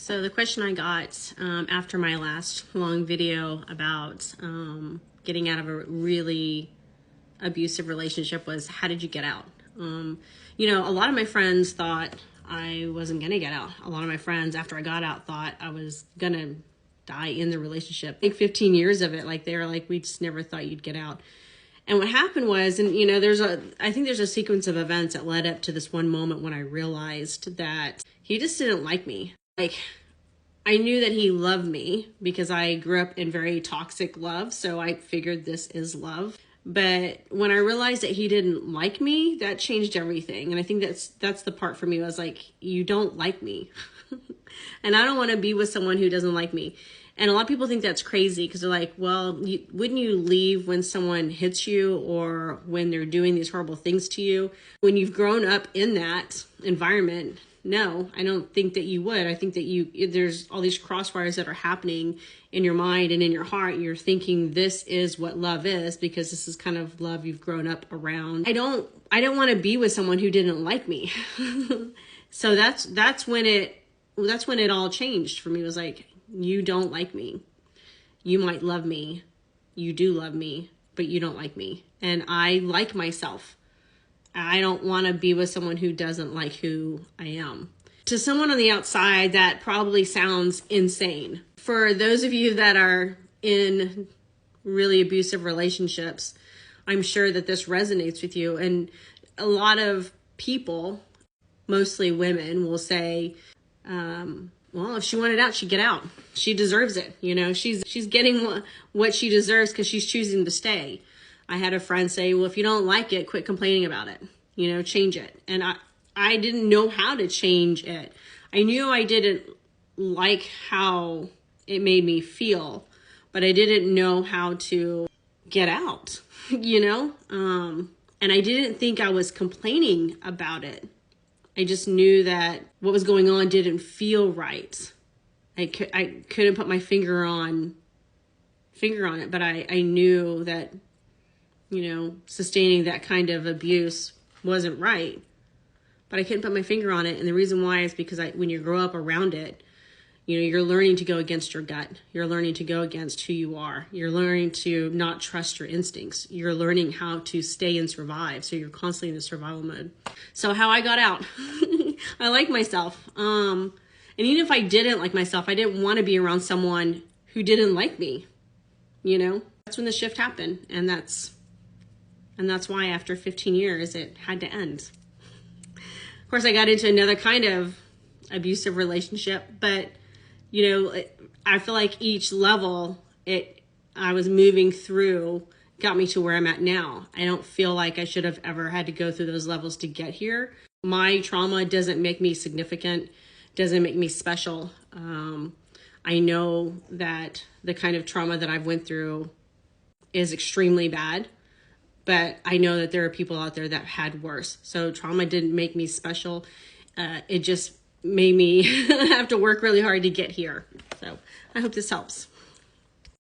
So the question I got after my last long video about getting out of a really abusive relationship was, how did you get out? A lot of my friends thought I wasn't going to get out. A lot of my friends, after I got out, thought I was going to die in the relationship. I think 15 years of it, they were like, we just never thought you'd get out. And what happened was, I think there's a sequence of events that led up to this one moment when I realized that he just didn't like me. I knew that he loved me because I grew up in very toxic love. So I figured this is love. But when I realized that he didn't like me, that changed everything. And I think that's the part for me. I was like, you don't like me. And I don't want to be with someone who doesn't like me. And a lot of people think that's crazy because they're like, well, wouldn't you leave when someone hits you or when they're doing these horrible things to you? When you've grown up in that environment, no, I don't think that you would. I think that there's all these crossfires that are happening in your mind and in your heart. You're thinking this is what love is because this is kind of love you've grown up around. I don't want to be with someone who didn't like me. So that's when it all changed for me. It was like, you don't like me. You might love me. You do love me, but you don't like me. And I like myself. I don't want to be with someone who doesn't like who I am. To someone on the outside, that probably sounds insane. For those of you that are in really abusive relationships, I'm sure that this resonates with you. And a lot of people, mostly women, will say, well, if she wanted out, she'd get out. She deserves it. She's getting what she deserves because she's choosing to stay. I had a friend say, well, if you don't like it, quit complaining about it. Change it. And I didn't know how to change it. I knew I didn't like how it made me feel, but I didn't know how to get out, and I didn't think I was complaining about it. I just knew that what was going on didn't feel right. I couldn't put my finger on it, but I knew that, sustaining that kind of abuse wasn't right. But I couldn't put my finger on it. And the reason why is because when you grow up around it, you're learning to go against your gut. You're learning to go against who you are. You're learning to not trust your instincts. You're learning how to stay and survive. So you're constantly in the survival mode. So how I got out, I like myself. And even if I didn't like myself, I didn't want to be around someone who didn't like me. That's when the shift happened. And that's why after 15 years, it had to end. Of course, I got into another kind of abusive relationship, but I feel like each level I was moving through got me to where I'm at now. I don't feel like I should have ever had to go through those levels to get here. My trauma doesn't make me significant, doesn't make me special. I know that the kind of trauma that I've went through is extremely bad, but I know that there are people out there that had worse. So trauma didn't make me special. It just made me have to work really hard to get here. So I hope this helps.